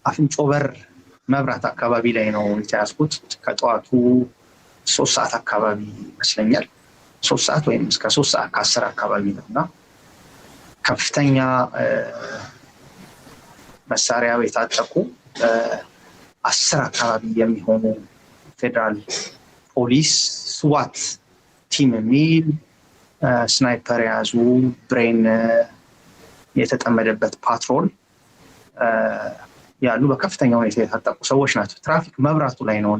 አፍንጮ በር መብራት አካባቢ ላይ ነው የተያዝኩት። ከጠዋቱ 3 ሰዓት አካባቢ ይመስለኛል 3 ሰዓት ወይም እስከ 3 ሰዓት ከ10 አካባቢ ነውና ከፍተኛ መሳሪያ የታጠቁ 10 አካባቢ የሚሆኑ ፌደራል ፖሊስ ስዋት ቲም የሚል ስናይፐር ያዙ ብሬን የተጠመደበት ፓትሮል ያሉ በከፍተኛ ሁኔታ የታጠቁ ሰዎች ናቸው። ትራፊክ መብራቱ ላይ ነው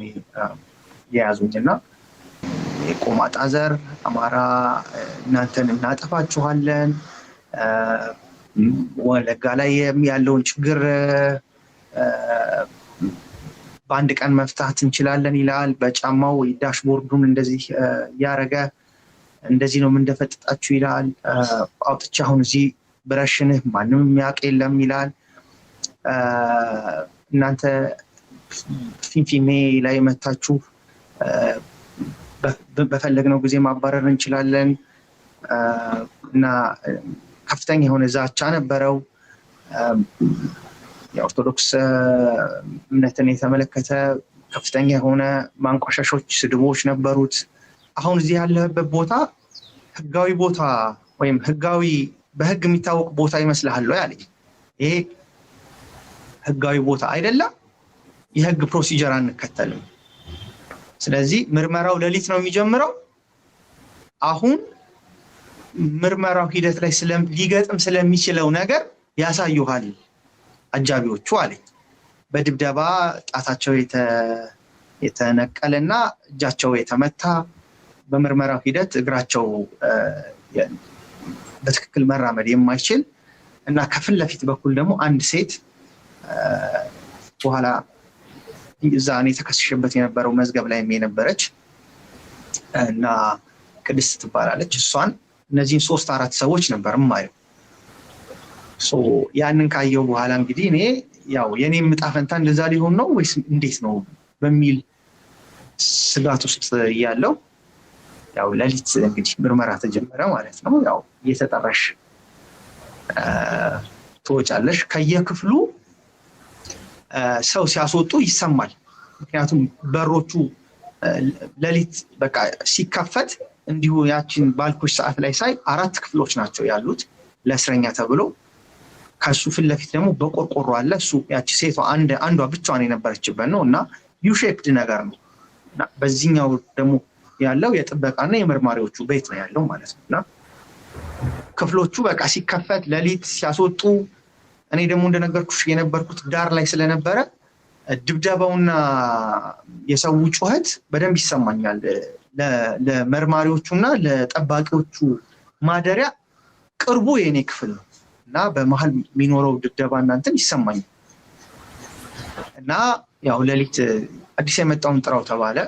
የያዙኝና የቆማጣ ዘር አማራ እናንተን እናጠፋችኋለን፣ ወለጋ ላይ ያለውን ችግር በአንድ ቀን መፍታት እንችላለን ይላል። በጫማው ዳሽቦርዱን እንደዚህ ያረገ እንደዚህ ነው እንደፈጥጣችሁ ይላል። አውጥቻ አሁን እዚህ ብረሽንህ ማንም የሚያውቅ የለም ይላል። እናንተ ፊንፊኔ ላይ መታችሁ በፈለግነው ጊዜ ማባረር እንችላለን እና ከፍተኛ የሆነ ዛቻ ነበረው። የኦርቶዶክስ እምነትን የተመለከተ ከፍተኛ የሆነ ማንቋሻሾች፣ ስድቦች ነበሩት። አሁን እዚህ ያለበት ቦታ ህጋዊ ቦታ ወይም ህጋዊ በህግ የሚታወቅ ቦታ ይመስልሃል ወይ አለኝ። ይሄ ህጋዊ ቦታ አይደለም፣ የህግ ፕሮሲጀር አንከተልም። ስለዚህ ምርመራው ሌሊት ነው የሚጀምረው። አሁን ምርመራው ሂደት ላይ ሊገጥም ስለሚችለው ነገር ያሳዩሃል አጃቢዎቹ አለኝ። በድብደባ ጣታቸው የተነቀለና እጃቸው የተመታ፣ በምርመራው ሂደት እግራቸው በትክክል መራመድ የማይችል እና ከፊት ለፊት በኩል ደግሞ አንድ ሴት በኋላ እዛ እኔ ተከስሼበት የነበረው መዝገብ ላይ የነበረች እና ቅድስት ትባላለች። እሷን እነዚህን 3-4 ሰዎች ነበር የማየው። ያንን ካየው በኋላ እንግዲህ እኔ ያው የኔም ዕጣ ፈንታ እንደዛ ሊሆን ነው ወይስ እንዴት ነው በሚል ስጋት ውስጥ ያለው ያው ሌሊት እንግዲህ ምርመራ ተጀመረ ማለት ነው። ያው እየተጠራሽ ትወጫለሽ። ከየክፍሉ ሰው ሲያስወጡ ይሰማል። ምክንያቱም በሮቹ ሌሊት በቃ ሲከፈት እንዲሁ ያችን ባልኩሽ ሰዓት ላይ ሳይ 4 ክፍሎች ናቸው ያሉት ለእስረኛ ተብሎ። ከሱ ፊት ለፊት ደግሞ በቆርቆሮ አለ። እሱ ያቺ ሴቷ አንዷ ብቻዋን የነበረችበት ነው እና ዩ-ሼፕድ ነገር ነው እና በዚህኛው ደግሞ ያለው የጥበቃና የመርማሪዎቹ ቤት ነው ያለው ማለት ነው እና ክፍሎቹ በቃ ሲከፈት ሌሊት ሲያስወጡ እኔ ደግሞ እንደነገርኩሽ የነበርኩት ዳር ላይ ስለነበረ ድብደባውና የሰው ጩኸት በደንብ ይሰማኛል። ለመርማሪዎቹና ለጠባቂዎቹ ማደሪያ ቅርቡ የኔ ክፍል ነው እና በመሃል የሚኖረው ድብደባ እናንተን ይሰማኛል እና ያው ሌሊት አዲስ የመጣውን ጥራው ተባለ።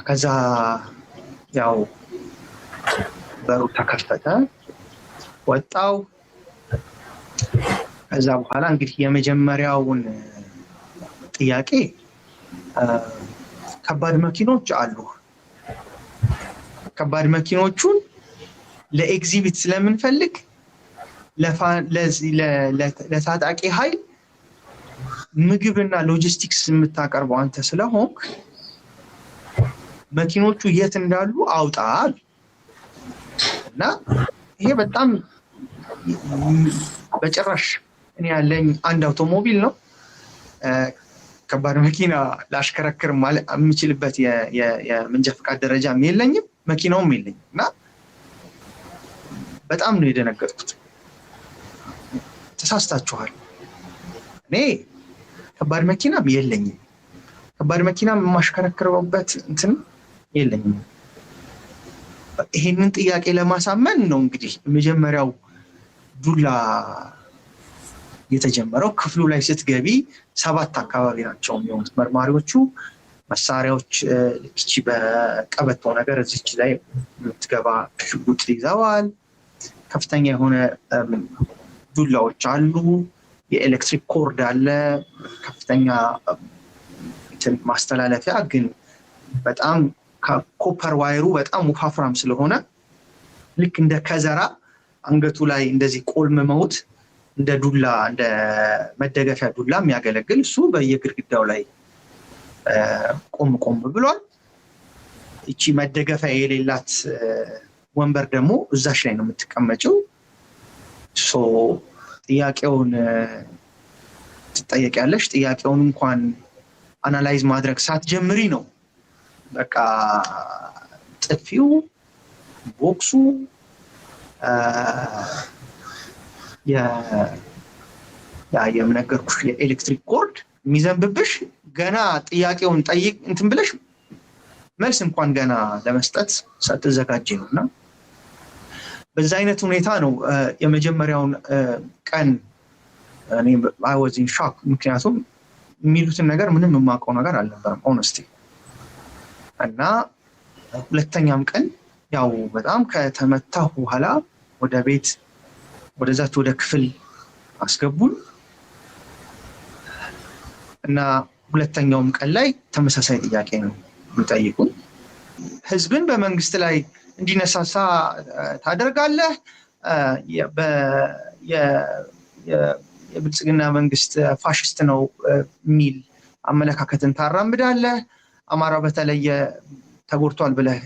ከዛ ያው በሩ ተከፈተ፣ ወጣው። ከዛ በኋላ እንግዲህ የመጀመሪያውን ጥያቄ ከባድ መኪኖች አሉ፣ ከባድ መኪኖቹን ለኤግዚቢት ስለምንፈልግ ለታጣቂ ኃይል ምግብና ሎጂስቲክስ የምታቀርበው አንተ ስለሆንክ መኪኖቹ የት እንዳሉ አውጣል እና ይሄ በጣም በጭራሽ እኔ ያለኝ አንድ አውቶሞቢል ነው። ከባድ መኪና ላሽከረክር የምችልበት የመንጃ ፈቃድ ደረጃም የለኝም፣ መኪናውም የለኝም እና በጣም ነው የደነገጥኩት። ተሳስታችኋል፣ እኔ ከባድ መኪናም የለኝም፣ ከባድ መኪናም የማሽከረክርበት እንትን የለኝም። ይሄንን ጥያቄ ለማሳመን ነው እንግዲህ መጀመሪያው ዱላ የተጀመረው። ክፍሉ ላይ ስትገቢ 7 አካባቢ ናቸው የሚሆኑት መርማሪዎቹ። መሳሪያዎች ልክቺ በቀበቶ ነገር እዚች ላይ የምትገባ ሽጉጥ ይዘዋል። ከፍተኛ የሆነ ዱላዎች አሉ። የኤሌክትሪክ ኮርድ አለ። ከፍተኛ ማስተላለፊያ ግን በጣም ኮፐር ዋይሩ በጣም ወፋፍራም ስለሆነ ልክ እንደ ከዘራ አንገቱ ላይ እንደዚህ ቆልመመውት እንደ ዱላ እንደ መደገፊያ ዱላ የሚያገለግል እሱ በየግድግዳው ላይ ቆም ብሏል። እቺ መደገፊያ የሌላት ወንበር ደግሞ እዛሽ ላይ ነው የምትቀመጨው። ጥያቄውን ትጠየቂያለሽ። ጥያቄውን እንኳን አናላይዝ ማድረግ ሳትጀምሪ ነው በቃ ጥፊው፣ ቦክሱ፣ የምነገርኩሽ የኤሌክትሪክ ኮርድ የሚዘንብብሽ ገና ጥያቄውን ጠይቅ እንትን ብለሽ መልስ እንኳን ገና ለመስጠት ሳትዘጋጂ ነውና በዛ አይነት ሁኔታ ነው የመጀመሪያውን ቀን እኔ I was in shock። ምክንያቱም የሚሉትን ነገር ምንም የማውቀው ነገር አልነበረም ሆነስቲ። እና ሁለተኛም ቀን ያው በጣም ከተመታሁ በኋላ ወደ ቤት ወደዛች ወደ ክፍል አስገቡን እና ሁለተኛውም ቀን ላይ ተመሳሳይ ጥያቄ ነው የሚጠይቁን። ህዝብን በመንግስት ላይ እንዲነሳሳ ታደርጋለህ፣ የብልጽግና መንግስት ፋሽስት ነው የሚል አመለካከትን ታራምዳለህ፣ አማራ በተለየ ተጎድቷል ብለህ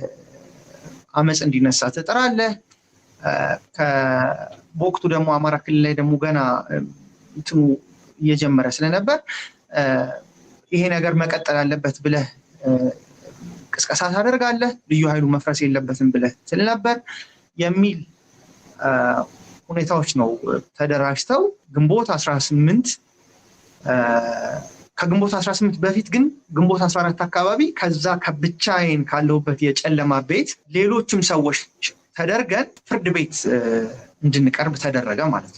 አመጽ እንዲነሳ ትጥራለህ። በወቅቱ ደግሞ አማራ ክልል ላይ ደግሞ ገና እንትኑ እየጀመረ ስለነበር ይሄ ነገር መቀጠል አለበት ብለህ ቅስቀሳ ታደርጋለህ፣ ልዩ ኃይሉ መፍረስ የለበትም ብለህ ስለነበር የሚል ሁኔታዎች ነው ተደራጅተው ግንቦት 18 ከግንቦት 18 በፊት ግን ግንቦት 14 አካባቢ ከዛ ከብቻዬን ካለሁበት የጨለማ ቤት ሌሎችም ሰዎች ተደርገን ፍርድ ቤት እንድንቀርብ ተደረገ ማለት ነው።